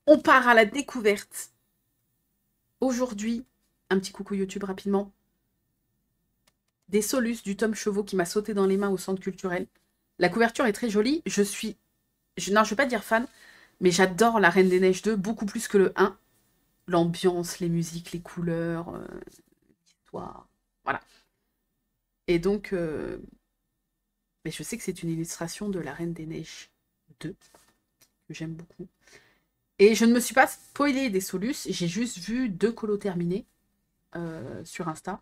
On part à la découverte. Aujourd'hui, un petit coucou YouTube rapidement. Des Solus du Tom Chevaux qui m'a sauté dans les mains au centre culturel. La couverture est très jolie. Non, je vais pas dire fan, mais j'adore La Reine des Neiges 2 beaucoup plus que le 1. L'ambiance, les musiques, les couleurs, l'histoire. Voilà. Et donc, mais je sais que c'est une illustration de La Reine des Neiges 2, que j'aime beaucoup. Et je ne me suis pas spoilé des Solus, j'ai juste vu 2 colos terminés sur Insta.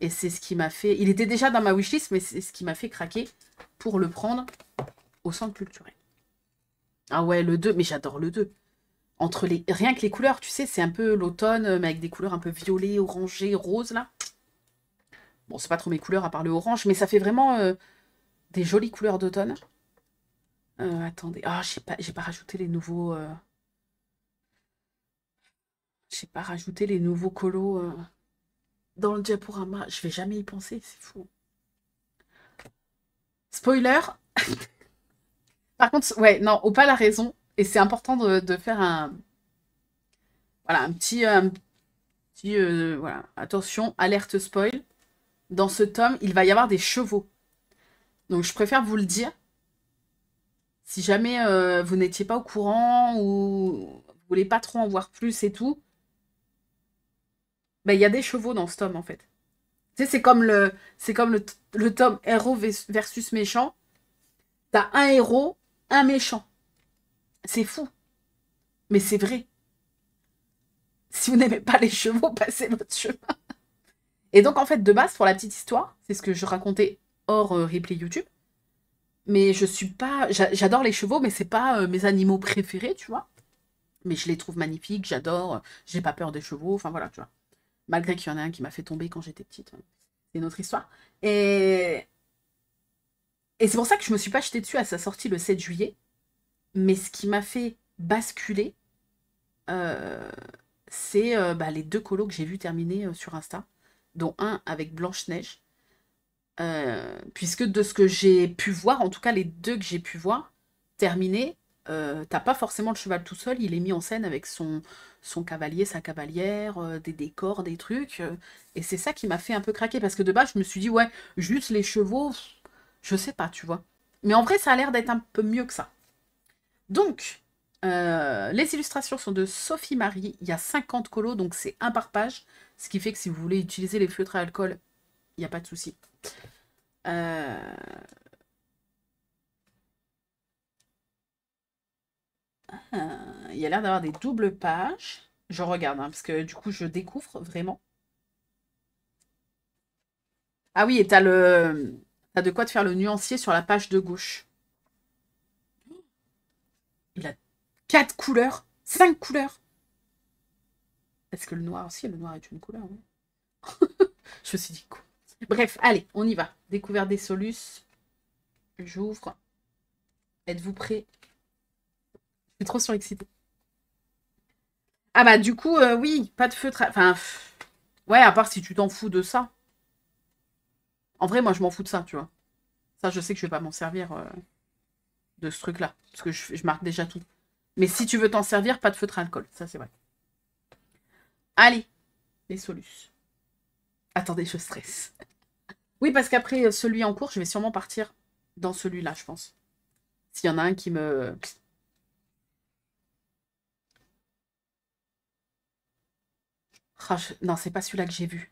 Et c'est ce qui m'a fait... Il était déjà dans ma wishlist, mais c'est ce qui m'a fait craquer pour le prendre au centre culturel. Ah ouais, le 2, mais j'adore le 2. Entre les... Rien que les couleurs, tu sais, c'est un peu l'automne, mais avec des couleurs un peu violet, orangé, rose, là. Bon, c'est pas trop mes couleurs à part le orange, mais ça fait vraiment des jolies couleurs d'automne. Attendez. Ah, j'ai pas rajouté les nouveaux... J'ai pas rajouté les nouveaux colos dans le diaporama. Je vais jamais y penser, c'est fou. Spoiler. Par contre, ouais, non, Opal a raison. Et c'est important de faire voilà, voilà, attention, alerte spoil. Dans ce tome, il va y avoir des chevaux. Donc je préfère vous le dire. Si jamais vous n'étiez pas au courant ou vous voulez pas trop en voir plus et tout, ben il y a des chevaux dans ce tome en fait. Tu sais, c'est comme le tome héros versus méchant. T'as un héros, un méchant. C'est fou, mais c'est vrai. Si vous n'aimez pas les chevaux, passez votre chemin. Et donc, en fait, de base, pour la petite histoire, c'est ce que je racontais hors replay YouTube. Mais je suis pas. J'adore les chevaux, mais c'est pas mes animaux préférés, tu vois. Mais je les trouve magnifiques, j'adore. J'ai pas peur des chevaux, enfin voilà, tu vois. Malgré qu'il y en a un qui m'a fait tomber quand j'étais petite. C'est une autre histoire. Et c'est pour ça que je me suis pas jetée dessus à sa sortie le 7 juillet. Mais ce qui m'a fait basculer, euh, c'est bah, les 2 colos que j'ai vus terminer sur Insta, dont un avec Blanche-Neige. Puisque de ce que j'ai pu voir, en tout cas les 2 que j'ai pu voir, terminés, t'as pas forcément le cheval tout seul, il est mis en scène avec son cavalier, sa cavalière, des décors, des trucs. Et c'est ça qui m'a fait un peu craquer, parce que de base, je me suis dit, ouais, juste les chevaux, je sais pas, tu vois. Mais en vrai, ça a l'air d'être un peu mieux que ça. Donc, les illustrations sont de Sophie Marie, il y a 50 colos, donc c'est un par page, ce qui fait que si vous voulez utiliser les feutres à alcool, il n'y a pas de souci. Euh, il y a l'air d'avoir des doubles pages. Je regarde, hein, parce que du coup, je découvre vraiment. Ah oui, et t'as de quoi te faire le nuancier sur la page de gauche. Il a 4 couleurs, 5 couleurs. Est-ce que le noir aussi, le noir est une couleur, oui. Je me suis dit quoi. Bref, allez, on y va. Découverte des solus. J'ouvre. Êtes-vous prêts? Je suis trop surexcitée. Ah bah du coup, oui, pas de feutre. Enfin, ouais, à part si tu t'en fous de ça. En vrai, moi, je m'en fous de ça, tu vois. Ça, je sais que je vais pas m'en servir de ce truc-là. Parce que je marque déjà tout. Mais si tu veux t'en servir, pas de feutre à alcool. Ça, c'est vrai. Allez, les solus. Attendez, je stresse. Oui, parce qu'après celui en cours, je vais sûrement partir dans celui-là, je pense. S'il y en a un qui me... Ah, non, c'est pas celui-là que j'ai vu.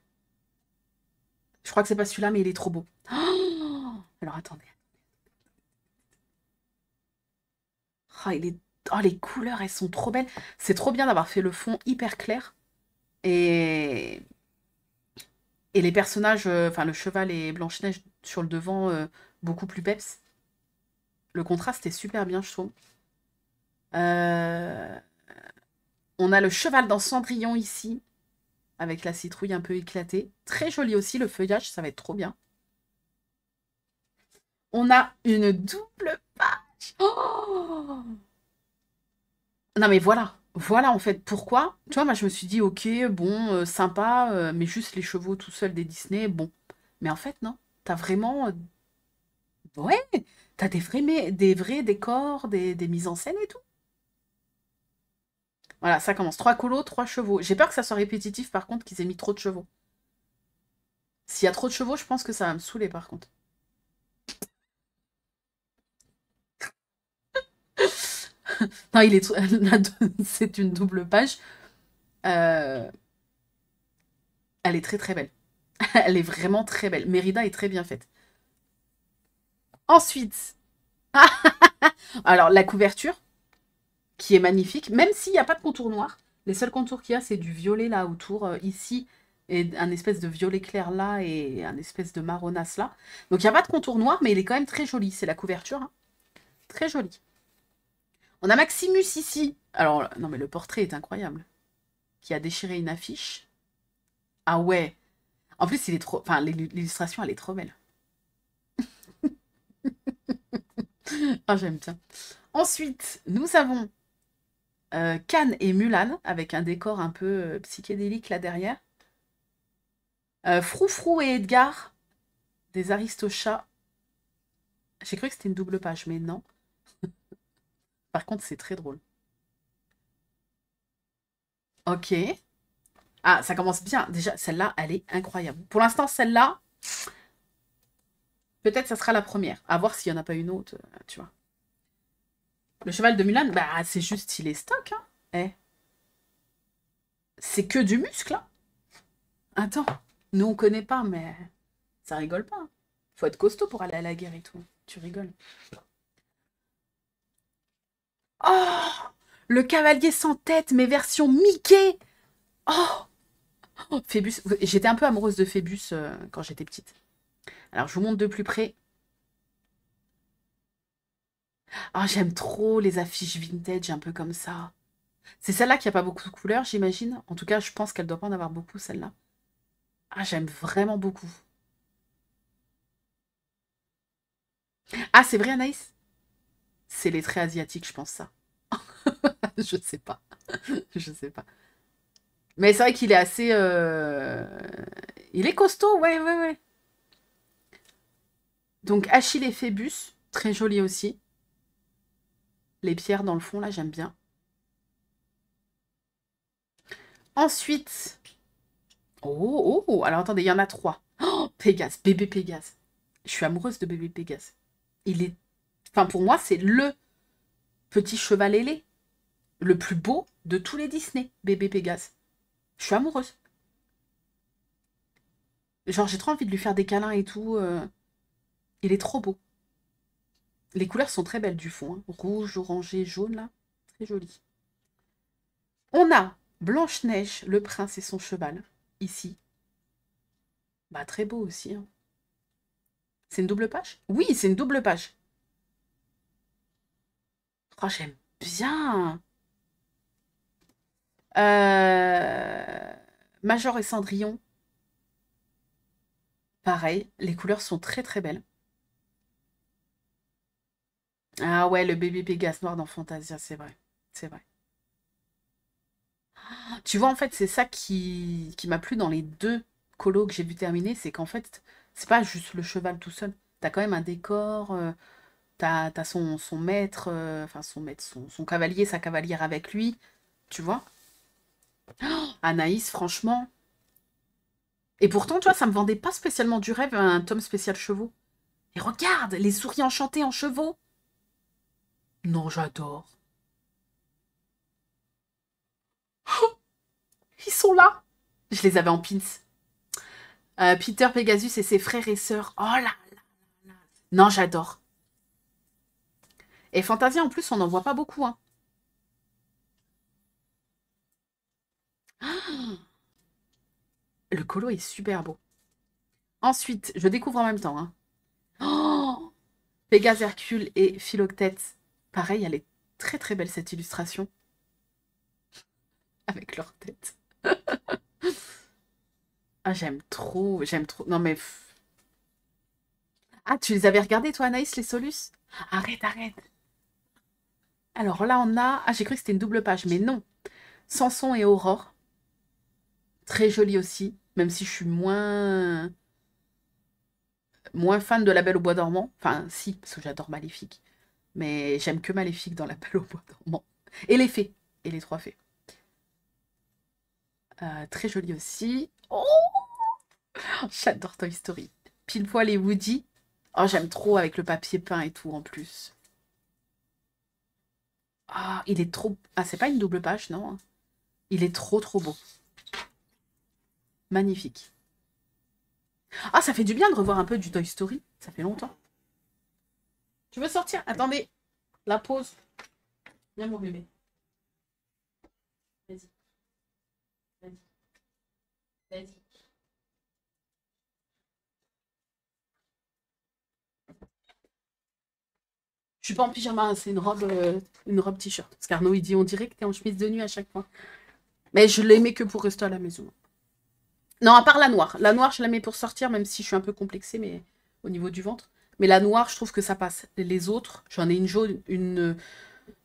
Je crois que c'est pas celui-là, mais il est trop beau. Oh, alors attendez. Ah, oh, les couleurs, elles sont trop belles. C'est trop bien d'avoir fait le fond hyper clair. Et, et les personnages, enfin le cheval et Blanche-Neige sur le devant, beaucoup plus peps. Le contraste est super bien, je trouve. Euh, On a le cheval dans Cendrillon ici, avec la citrouille un peu éclatée. Très joli aussi, le feuillage, ça va être trop bien. On a une double page. Oh, non mais voilà, voilà en fait pourquoi. Tu vois, moi je me suis dit, ok, bon, sympa, mais juste les chevaux tout seuls des Disney, bon. Mais en fait, non. T'as vraiment... ouais, t'as des vrais décors, des mises en scène et tout. Voilà, ça commence. 3 colos, 3 chevaux. J'ai peur que ça soit répétitif, par contre, qu'ils aient mis trop de chevaux. S'il y a trop de chevaux, je pense que ça va me saouler, par contre. Non, il est... c'est une double page. Euh, Elle est très très belle. Elle est vraiment très belle. Mérida est très bien faite. Ensuite, alors la couverture, qui est magnifique, même s'il n'y a pas de contour noir. Les seuls contours qu'il y a, c'est du violet là autour, ici, et un espèce de violet clair là, et un espèce de marronasse là. Donc il n'y a pas de contour noir, mais il est quand même très joli. C'est la couverture, hein. Très joli. On a Maximus ici. Alors, non mais le portrait est incroyable. Qui a déchiré une affiche. Ah ouais. En plus, il est trop... Enfin, l'illustration, elle est trop belle. Ah, j'aime bien. Ensuite, nous avons Cannes et Mulan, avec un décor un peu psychédélique là derrière. Froufrou et Edgar, des Aristochats. J'ai cru que c'était une double page, mais non. Par contre, c'est très drôle. Ok. Ah, ça commence bien. Déjà, celle-là, elle est incroyable. Pour l'instant, celle-là, peut-être ça sera la première. À voir s'il n'y en a pas une autre, tu vois. Le cheval de Mulan, bah, c'est juste, il est stock, hein. Eh. C'est que du muscle, hein. Attends. Nous, on connaît pas, mais ça rigole pas, hein. Faut être costaud pour aller à la guerre et tout. Tu rigoles. Oh, le cavalier sans tête, mais version Mickey. Oh, Phébus. J'étais un peu amoureuse de Phébus quand j'étais petite. Alors, je vous montre de plus près. Ah, j'aime trop les affiches vintage, un peu comme ça. C'est celle-là qui a pas beaucoup de couleurs, j'imagine. En tout cas, je pense qu'elle doit pas en avoir beaucoup, celle-là. Ah, j'aime vraiment beaucoup. Ah, c'est vrai, Anaïs? C'est les traits asiatiques, je pense ça. Je sais pas. Je sais pas. Mais c'est vrai qu'il est assez... Il est costaud, ouais, ouais, ouais. Donc Achille et Phébus, très joli aussi. Les pierres dans le fond, là, j'aime bien. Ensuite... Oh, oh, oh, alors attendez, il y en a 3. Oh, Pégase, bébé Pégase. Je suis amoureuse de bébé Pégase. Il est... Enfin, pour moi, c'est le petit cheval ailé. Le plus beau de tous les Disney, bébé Pégase. Je suis amoureuse. Genre, j'ai trop envie de lui faire des câlins et tout. Il est trop beau. Les couleurs sont très belles du fond, hein. Rouge, orangé, jaune, là. Très joli. On a Blanche-Neige, le prince et son cheval, ici. Bah, très beau aussi, hein. C'est une double page? Oui, c'est une double page. Oh, j'aime bien. Euh, Major et Cendrillon, pareil. Les couleurs sont très très belles. Ah ouais, le bébé Pégase noir dans Fantasia, c'est vrai. C'est vrai. Tu vois, en fait, c'est ça qui m'a plu dans les deux colos que j'ai vu terminer, c'est qu'en fait, c'est pas juste le cheval tout seul. T'as quand même un décor, t'as son maître, enfin son maître, son cavalier, sa cavalière avec lui, tu vois. Anaïs, franchement. Et pourtant, tu vois, ça me vendait pas spécialement du rêve un tome spécial chevaux. Et regarde, les souris enchantées en chevaux. Non, j'adore. Ils sont là. Je les avais en pins. Peter Pegasus et ses frères et sœurs. Oh là. Non, j'adore. Et Fantasia, en plus, on n'en voit pas beaucoup, hein. Le colo est super beau. Ensuite, je découvre en même temps, hein. Oh, Pégase, Hercule et Philoctète. Pareil, elle est très très belle cette illustration. Avec leur tête. Ah, j'aime trop, j'aime trop. Non mais... Ah, tu les avais regardés toi, Anaïs, les Solus? Arrête, arrête. Alors là, on a... Ah, j'ai cru que c'était une double page, mais non. Samson et Aurore. Très joli aussi, même si je suis moins fan de La Belle au Bois dormant. Enfin, si, parce que j'adore Maléfique. Mais j'aime que Maléfique dans La Belle au Bois dormant. Et les fées. Et les trois fées. Très joli aussi. Oh, j'adore Toy Story. Pile poil et Woody. Oh, j'aime trop avec le papier peint et tout en plus. Ah, il est trop... Ah, c'est pas une double page, non? Il est trop, trop beau. Magnifique. Ah, ça fait du bien de revoir un peu du Toy Story. Ça fait longtemps. Tu veux sortir? Attendez. La pause. Viens, mon bébé. Vas-y. Vas-y. Vas-y. Je suis pas en pyjama, hein, c'est une robe t-shirt. Parce qu'Arnaud, il dit, on dirait que t'es en chemise de nuit à chaque fois. Mais je l'aimais que pour rester à la maison. Non, à part la noire. La noire, je la mets pour sortir, même si je suis un peu complexée, mais au niveau du ventre. Mais la noire, je trouve que ça passe. Les autres, j'en ai une jaune, une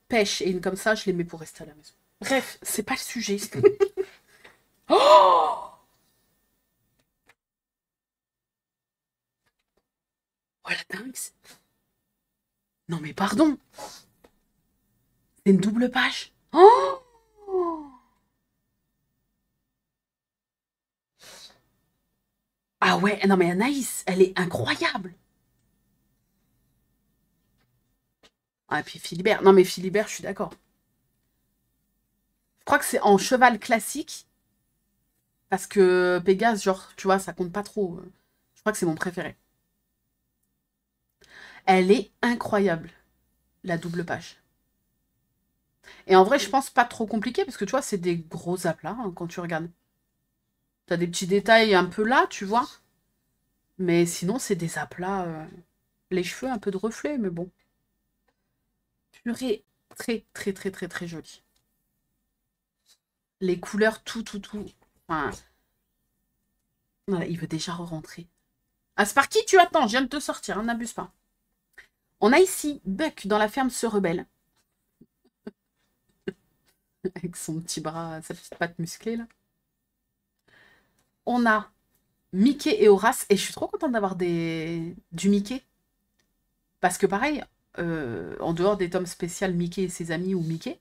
pêche et une comme ça, je les mets pour rester à la maison. Bref, c'est pas le sujet. Oh, oh la dingue. Non mais pardon. C'est une double page. Oh, ah ouais, non mais Anaïs, elle est incroyable. Ah, et puis Philibert. Non mais Philibert, je suis d'accord. Je crois que c'est en cheval classique. Parce que Pégase, genre, tu vois, ça compte pas trop. Je crois que c'est mon préféré. Elle est incroyable, la double page. Et en vrai, je pense pas trop compliqué, parce que tu vois, c'est des gros aplats hein, quand tu regardes. T'as des petits détails un peu là, tu vois. Mais sinon, c'est des aplats. Les cheveux, un peu de reflet, mais bon. Purée, très, très, très, très, très joli. Les couleurs, tout, tout, tout. Enfin, voilà, il veut déjà rentrer. Ah, Sparky, tu attends, je viens de te sortir, hein, n'abuse pas. On a ici Buck dans la ferme se rebelle. Avec son petit bras, sa petite patte musclée, là. On a Mickey et Horace. Et je suis trop contente d'avoir du Mickey. Parce que pareil, en dehors des tomes spéciaux Mickey et ses amis ou Mickey,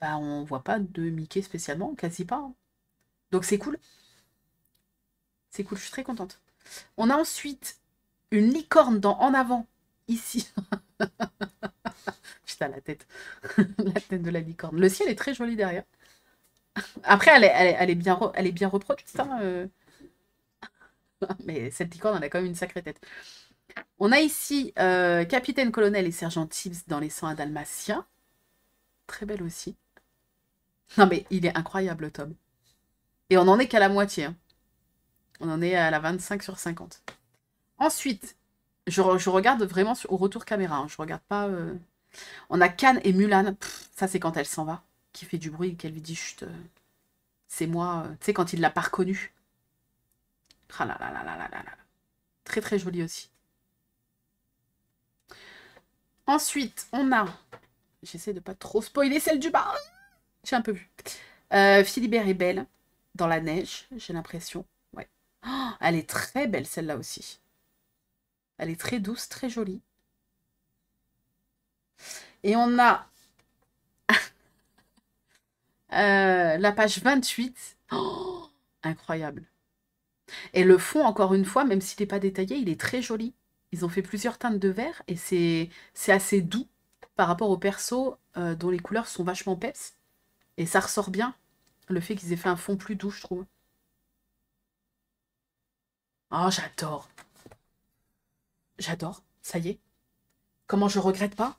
bah on voit pas de Mickey spécialement, quasi pas, hein. Donc c'est cool. C'est cool, je suis très contente. On a ensuite une licorne dans En avant, ici. Putain, la tête. La tête de la licorne. Le ciel est très joli derrière. Après, elle est bien reproduite, hein, mais cette licorne, elle a quand même une sacrée tête. On a ici Capitaine, Colonel et Sergent Tibbs dans Les 101 Dalmatiens. Très belle aussi. Non mais il est incroyable, Tom. Et on en est qu'à la moitié, hein. On en est à la 25 sur 50. Ensuite, je regarde vraiment au retour caméra, hein. Je regarde pas... On a Cannes et Mulan. Pff, ça, c'est quand elle s'en va. Qui fait du bruit et qu'elle lui dit chut, c'est moi. Tu sais, quand il l'a pas reconnue. Ah là là là là là là là. Très très joli aussi. Ensuite, on a... J'essaie de pas trop spoiler celle du bas. J'ai un peu vu. Philibert est belle. Dans la neige, j'ai l'impression. Ouais. Oh, elle est très belle, celle-là aussi. Elle est très douce, très jolie. Et on a la page 28. Oh, incroyable. Et le fond, encore une fois, même s'il n'est pas détaillé, il est très joli. Ils ont fait plusieurs teintes de vert et c'est assez doux par rapport au perso dont les couleurs sont vachement peps. Et ça ressort bien, le fait qu'ils aient fait un fond plus doux, je trouve. Oh, j'adore. J'adore, ça y est. Comment je regrette pas?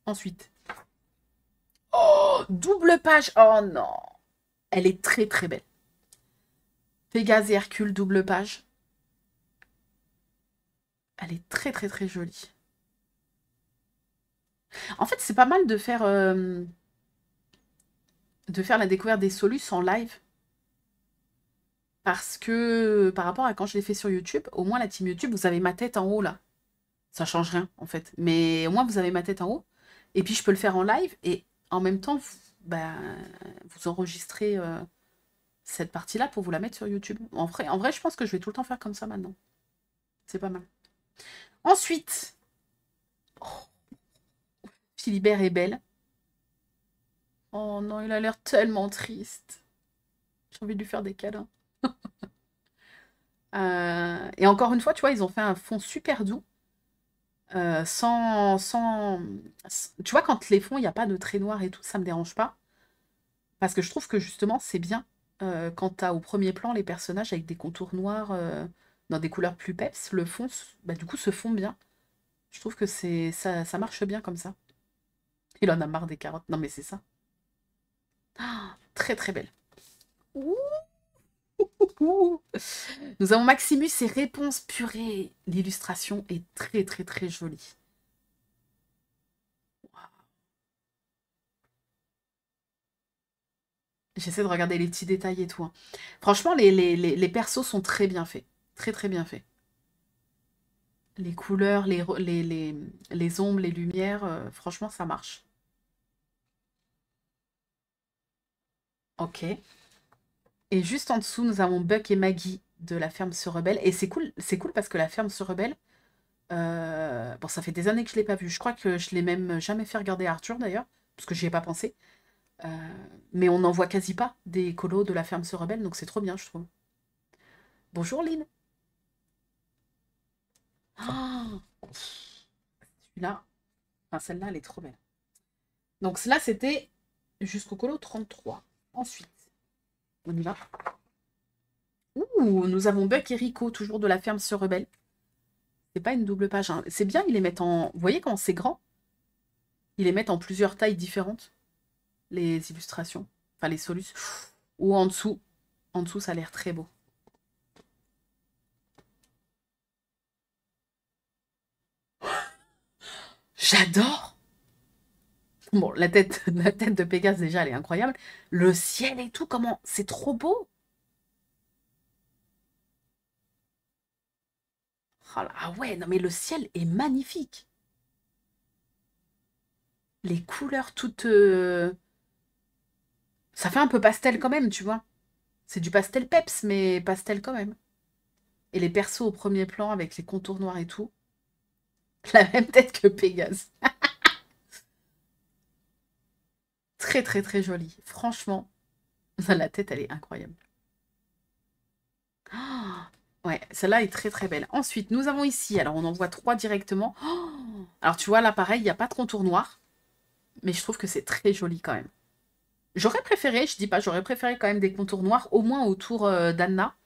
Ensuite. Oh, double page. Oh non. Elle est très très belle. Pégase et Hercule, double page. Elle est très très très jolie. En fait, c'est pas mal de faire la découverte des Solus en live. Parce que par rapport à quand je l'ai fait sur YouTube, au moins la team YouTube, vous avez ma tête en haut là. Ça change rien en fait. Mais au moins vous avez ma tête en haut. Et puis je peux le faire en live et en même temps, vous enregistrez cette partie-là pour vous la mettre sur YouTube. En vrai, je pense que je vais tout le temps faire comme ça maintenant. C'est pas mal. Ensuite, oh, Philibert est belle. Oh non, il a l'air tellement triste. J'ai envie de lui faire des câlins. Et encore une fois, tu vois, ils ont fait un fond super doux. Tu vois, quand les fonds, il n'y a pas de trait noir et tout, ça me dérange pas. Parce que je trouve que justement, c'est bien quand tu as au premier plan les personnages avec des contours noirs dans des couleurs plus peps, le fond, bah, du coup, se fond bien. Je trouve que ça marche bien comme ça. Il en a marre des carottes. Non, mais c'est ça. Ah, très très belle. Ouh, ouh. Nous avons Maximus et Réponse purée. L'illustration est très très très jolie. J'essaie de regarder les petits détails et tout, hein. Franchement, les persos sont très bien faits. Très très bien faits. Les couleurs, les ombres, les lumières, franchement, ça marche. Ok. Et juste en dessous, nous avons Buck et Maggie de la ferme se rebelle. Et c'est cool parce que la ferme se rebelle, bon, ça fait des années que je ne l'ai pas vue. Je crois que je l'ai même jamais fait regarder à Arthur d'ailleurs, parce que j'y ai pas pensé. Euh, mais on n'en voit quasi pas des colos de la ferme se rebelle, donc c'est trop bien, je trouve. Bonjour Lynn. Ah, celui-là, enfin celle-là, elle est trop belle. Donc cela, c'était jusqu'au colo 33. Ensuite, on y va. Ouh, nous avons Buck et Rico, toujours de la ferme se rebelle. C'est pas une double page, hein. C'est bien, ils les mettent en... Vous voyez quand c'est grand? Ils les mettent en plusieurs tailles différentes, les illustrations. Enfin, les solus. Ou en dessous. En dessous, ça a l'air très beau. J'adore! Bon, la tête de Pégase, déjà, elle est incroyable. Le ciel et tout, comment... C'est trop beau! Oh là, ah ouais, non mais le ciel est magnifique. Les couleurs toutes... Ça fait un peu pastel quand même, tu vois. C'est du pastel peps, mais pastel quand même. Et les persos au premier plan avec les contours noirs et tout. La même tête que Pégase. Très très très jolie. Franchement, la tête, elle est incroyable. Ah, ouais, celle-là est très très belle. Ensuite, nous avons ici, alors on en voit trois directement. Oh, alors tu vois, là pareil, il n'y a pas de contour noir. Mais je trouve que c'est très joli quand même. J'aurais préféré, je dis pas, j'aurais préféré quand même des contours noirs, au moins autour d'Anna.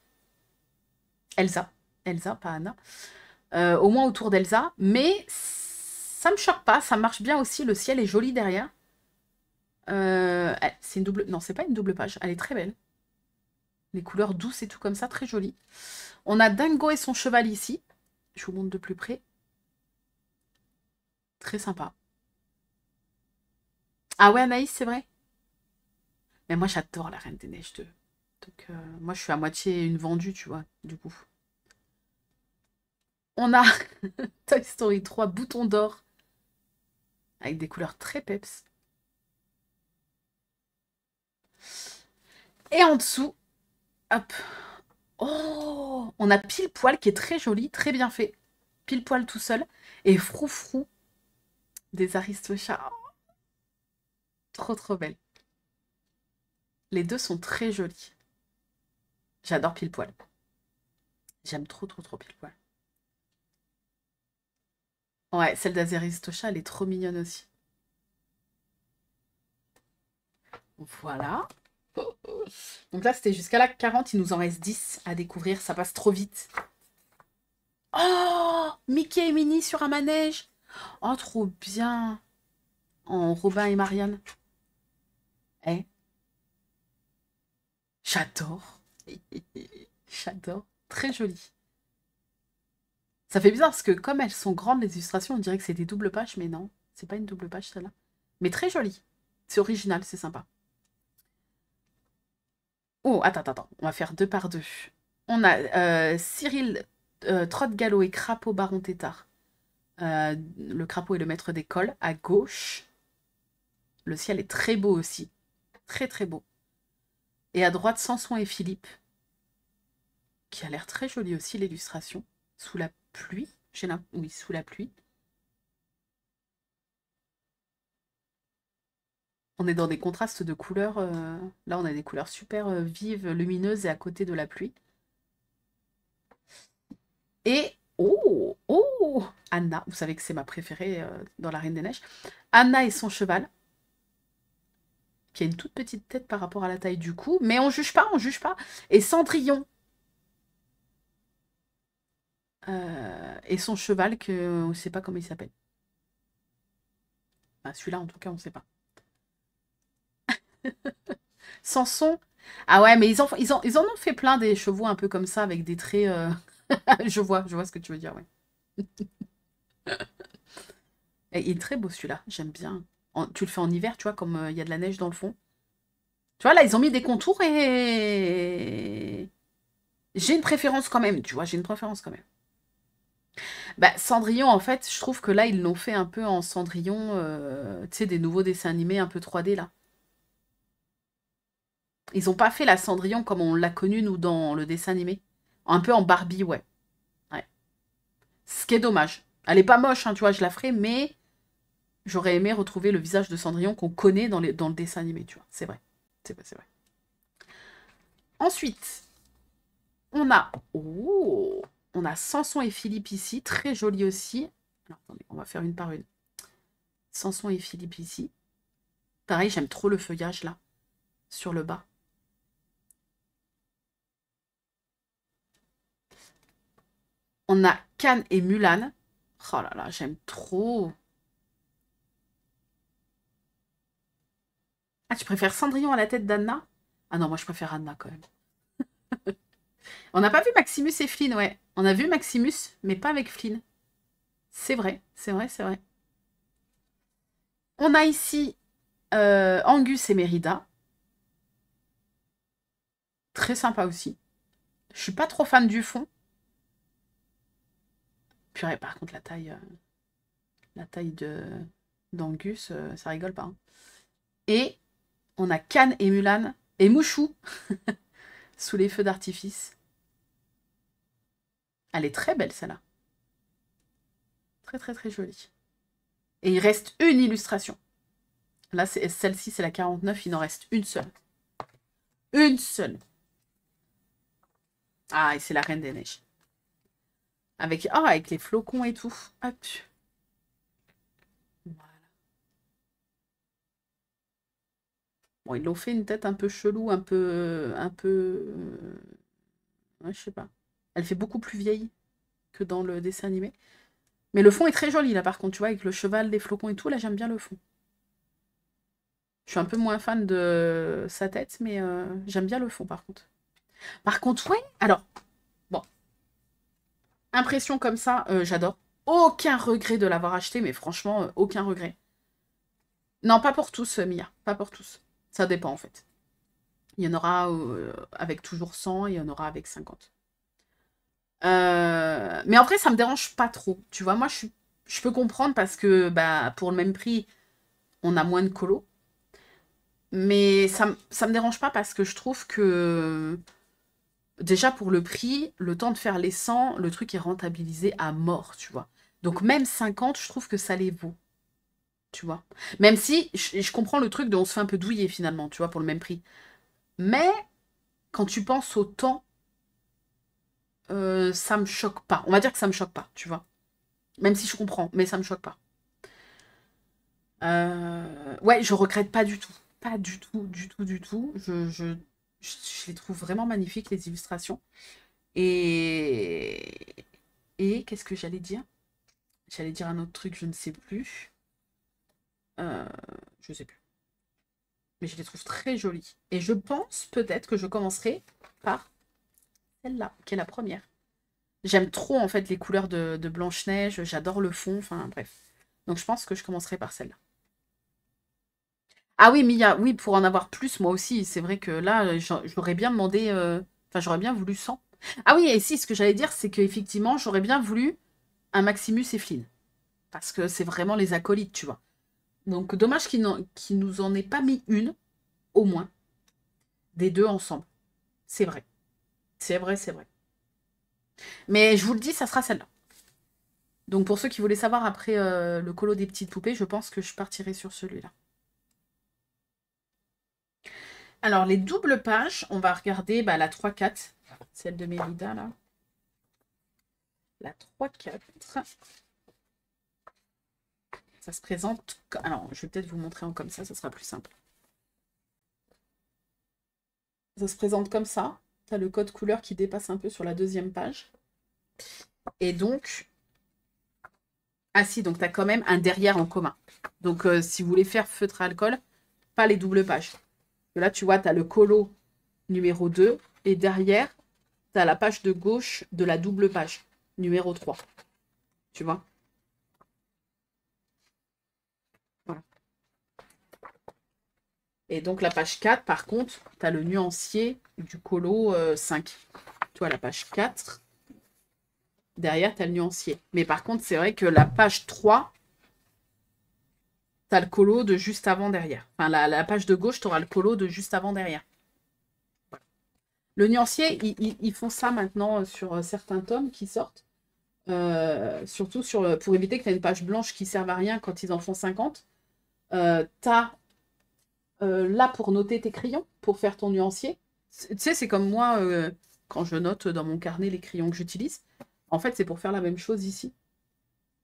Elsa. Elsa, pas Anna. Au moins autour d'Elsa. Mais ça me choque pas, ça marche bien aussi. Le ciel est joli derrière. C'est une double... Non, c'est pas une double page. Elle est très belle. Les couleurs douces et tout comme ça, très jolies. On a Dingo et son cheval ici. Je vous montre de plus près. Très sympa. Ah ouais, Anaïs, c'est vrai. Mais moi, j'adore la Reine des Neiges 2. Donc, moi, je suis à moitié une vendue, tu vois, du coup. On a Toy Story 3, Bouton d'or, avec des couleurs très peps. Et en dessous, hop. Oh, on a Pile Poil qui est très joli, très bien fait. Pile Poil tout seul. Et Froufrou des Aristochats. Oh, trop trop belle. Les deux sont très jolis. J'adore Pile Poil. J'aime trop trop trop Pile Poil. Ouais, celle d'Aristocha, elle est trop mignonne aussi. Voilà. Donc là, c'était jusqu'à la 40. Il nous en reste 10 à découvrir. Ça passe trop vite. Oh, Mickey et Minnie sur un manège. Oh, trop bien. En Robin et Marianne. Eh, j'adore. J'adore. Très joli. Ça fait bizarre parce que comme elles sont grandes, les illustrations, on dirait que c'est des doubles pages, mais non. C'est pas une double page, celle-là. Mais très jolie. C'est original, c'est sympa. Oh, attends, attends, attends. On va faire deux par deux. On a Cyril Trotte-Gallo et Crapaud Baron Tétard. Le crapaud est le maître d'école à gauche. Le ciel est très beau aussi. Très très beau. Et à droite, Samson et Philippe. Qui a l'air très joli aussi, l'illustration. Sous la pluie. Oui, sous la pluie. On est dans des contrastes de couleurs. Là, on a des couleurs super vives, lumineuses et à côté de la pluie. Et, oh, oh, Anna, vous savez que c'est ma préférée dans La Reine des Neiges. Anna et son cheval, qui a une toute petite tête par rapport à la taille du cou, mais on juge pas, on juge pas. Et Cendrillon et son cheval, que on ne sait pas comment il s'appelle. Enfin, celui-là, en tout cas, on ne sait pas. Samson. Ah ouais, mais ils en ont fait plein des chevaux un peu comme ça, avec des traits. Je vois ce que tu veux dire, ouais. Et il est très beau celui-là, j'aime bien. Tu le fais en hiver, tu vois, comme il y a de la neige dans le fond. Tu vois, là, ils ont mis des contours et... J'ai une préférence quand même, tu vois, j'ai une préférence quand même. Bah, Cendrillon, en fait, je trouve que là, ils l'ont fait un peu en Cendrillon, tu sais, des nouveaux dessins animés un peu 3D, là. Ils ont pas fait la Cendrillon comme on l'a connue, nous, dans le dessin animé. Un peu en Barbie, ouais. Ouais. Ce qui est dommage. Elle est pas moche, hein, tu vois, je la ferai, mais j'aurais aimé retrouver le visage de Cendrillon qu'on connaît dans le dessin animé, tu vois. C'est vrai. C'est vrai, c'est vrai. Ensuite, on a... Oh, on a Samson et Philippe ici, très joli aussi. Alors, attendez, on va faire une par une. Samson et Philippe ici. Pareil, j'aime trop le feuillage, là, sur le bas. On a Cannes et Mulan. Oh là là, j'aime trop. Ah, tu préfères Cendrillon à la tête d'Anna? Ah non, moi je préfère Anna quand même. On n'a pas vu Maximus et Flynn, ouais. On a vu Maximus, mais pas avec Flynn. C'est vrai, c'est vrai, c'est vrai. On a ici Angus et Mérida. Très sympa aussi. Je suis pas trop fan du fond. Purée, par contre, la taille d'Angus, ça rigole pas, hein. Et on a Cannes et Mulan et Mouchou sous les feux d'artifice. Elle est très belle, celle-là. Très, très, très jolie. Et il reste une illustration. Là, celle-ci, c'est la 49. Il en reste une seule. Une seule. Ah, et c'est la Reine des Neiges. Avec les flocons et tout. Hop. Voilà. Bon, ils l'ont fait une tête un peu chelou, ouais, je sais pas. Elle fait beaucoup plus vieille que dans le dessin animé. Mais le fond est très joli, là, par contre, tu vois, avec le cheval, les flocons et tout, là, j'aime bien le fond. Je suis un peu moins fan de sa tête, mais j'aime bien le fond, par contre. Par contre, ouais, alors, bon, impression comme ça, j'adore. Aucun regret de l'avoir acheté, mais franchement, aucun regret. Non, pas pour tous, Mia, pas pour tous. Ça dépend, en fait. Il y en aura avec toujours 100, il y en aura avec 50. Mais en vrai, ça me dérange pas trop. Tu vois, moi, je peux comprendre parce que bah, pour le même prix, on a moins de colo. Mais ça me dérange pas parce que je trouve que déjà pour le prix, le temps de faire les 100, le truc est rentabilisé à mort, tu vois. Donc même 50, je trouve que ça les vaut, tu vois. Même si je comprends le truc de on se fait un peu douiller finalement, tu vois, pour le même prix. Mais quand tu penses au temps, ça me choque pas. On va dire que ça me choque pas, tu vois. Même si je comprends, mais ça me choque pas. Ouais, je regrette pas du tout. Pas du tout, du tout, du tout. Je les trouve vraiment magnifiques, les illustrations. Et, et qu'est-ce que j'allais dire? J'allais dire un autre truc, je ne sais plus. Euh, je sais plus. Mais je les trouve très jolies. Et je pense peut-être que je commencerai par celle-là, qui est la première. J'aime trop en fait les couleurs de Blanche-Neige, j'adore le fond, enfin bref. Donc je pense que je commencerai par celle-là. Ah oui, Mia, oui, pour en avoir plus, moi aussi. C'est vrai que là, j'aurais bien demandé. Enfin, j'aurais bien voulu 100. Ah oui, et si, ce que j'allais dire, c'est qu'effectivement, j'aurais bien voulu un Maximus et Flynn. Parce que c'est vraiment les acolytes, tu vois. Donc, dommage qu'ils nous en aient pas mis une, au moins, des deux ensemble. C'est vrai. C'est vrai, c'est vrai. Mais je vous le dis, ça sera celle-là. Donc, pour ceux qui voulaient savoir après le colo des petites poupées, je pense que je partirai sur celui-là. Alors, les doubles pages, on va regarder la 3-4, celle de Mérida, là. La 3-4. Ça se présente... Alors, je vais peut-être vous montrer en comme ça sera plus simple. Ça se présente comme ça. Tu as le code couleur qui dépasse un peu sur la deuxième page. Et donc... Ah si, donc tu as quand même un derrière en commun. Donc, si vous voulez faire feutre à alcool, pas les doubles pages. Là, tu vois, tu as le colo numéro 2. Et derrière, tu as la page de gauche de la double page, numéro 3. Tu vois? Voilà. Et donc, la page 4, par contre, tu as le nuancier du colo 5. Tu vois, la page 4. Derrière, tu as le nuancier. Mais par contre, c'est vrai que la page 3, tu as le colo de juste avant derrière. Enfin, la page de gauche, tu auras le colo de juste avant derrière. Voilà. Le nuancier, ils font ça maintenant sur certains tomes qui sortent. Surtout pour éviter que tu aies une page blanche qui ne serve à rien quand ils en font 50. Tu as là pour noter tes crayons, pour faire ton nuancier. Tu sais, c'est comme moi, quand je note dans mon carnet les crayons que j'utilise. En fait, c'est pour faire la même chose ici.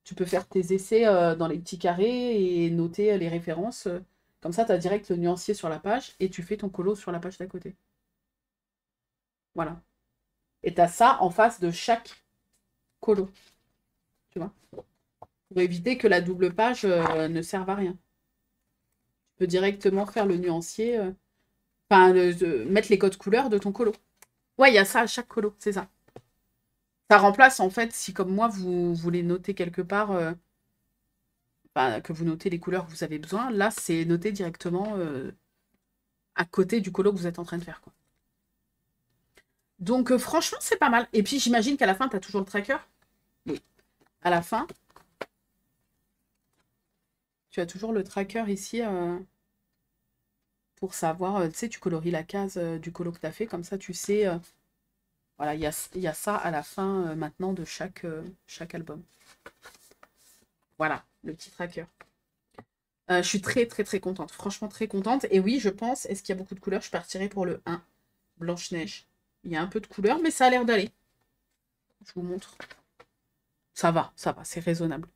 Tu peux faire tes essais dans les petits carrés et noter les références. Comme ça, tu as direct le nuancier sur la page et tu fais ton colo sur la page d'à côté. Voilà. Et tu as ça en face de chaque colo. Tu vois? Pour éviter que la double page ne serve à rien. Tu peux directement faire le nuancier. Enfin, mettre les codes couleurs de ton colo. Ouais, il y a ça à chaque colo, c'est ça. Ça remplace, en fait, si comme moi, vous voulez noter quelque part, que vous notez les couleurs que vous avez besoin, là, c'est noté directement à côté du colo que vous êtes en train de faire, quoi. Donc, franchement, c'est pas mal. Et puis, j'imagine qu'à la fin, tu as toujours le tracker. Oui. À la fin, tu as toujours le tracker ici pour savoir, tu sais, tu colories la case du colo que tu as fait. Comme ça, tu sais... voilà, il y a ça à la fin maintenant de chaque album. Voilà, le petit tracker. Je suis très, très, très contente. Franchement, très contente. Et oui, je pense, est-ce qu'il y a beaucoup de couleurs? Je partirai pour le 1, Blanche-Neige. Il y a un peu de couleurs, mais ça a l'air d'aller. Je vous montre. Ça va, c'est raisonnable.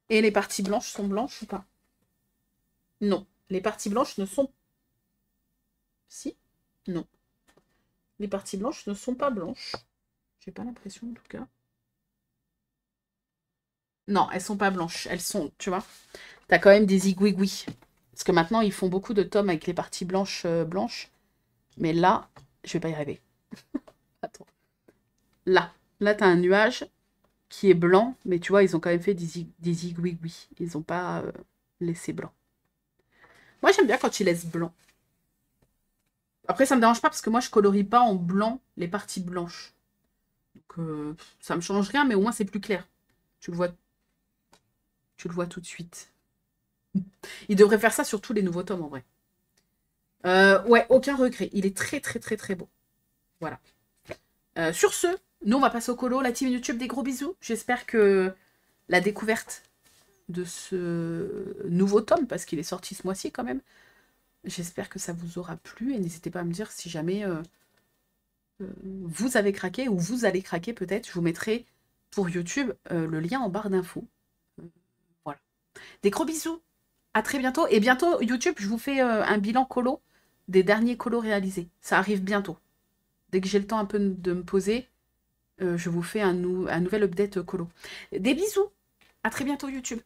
Et les parties blanches sont blanches ou pas? Non. Les parties blanches ne sont... Si? Non. Les parties blanches ne sont pas blanches. J'ai pas l'impression, en tout cas. Non, elles sont pas blanches. Elles sont, tu vois, t'as quand même des igouigouis. Parce que maintenant, ils font beaucoup de tomes avec les parties blanches. Mais là, je vais pas y arriver. Attends. Là, t'as un nuage qui est blanc. Mais tu vois, ils ont quand même fait des igouigouis. Ils ont pas laissé blanc. Moi, j'aime bien quand ils laissent blanc. Après, ça me dérange pas parce que moi, je colorie pas en blanc les parties blanches. Donc, ça me change rien, mais au moins, c'est plus clair. Tu le vois tout de suite. Il devrait faire ça sur tous les nouveaux tomes, en vrai. Ouais, aucun regret. Il est très, très, très, très beau. Voilà. Sur ce, nous, on va passer au colo. La team YouTube, des gros bisous. J'espère que la découverte de ce nouveau tome, parce qu'il est sorti ce mois-ci quand même, j'espère que ça vous aura plu. Et n'hésitez pas à me dire si jamais vous avez craqué ou vous allez craquer peut-être. Je vous mettrai pour YouTube le lien en barre d'infos. Voilà. Des gros bisous. À très bientôt. Et bientôt, YouTube, je vous fais un bilan colo des derniers colos réalisés. Ça arrive bientôt. Dès que j'ai le temps un peu de me poser, je vous fais un nouvel update colo. Des bisous. À très bientôt, YouTube.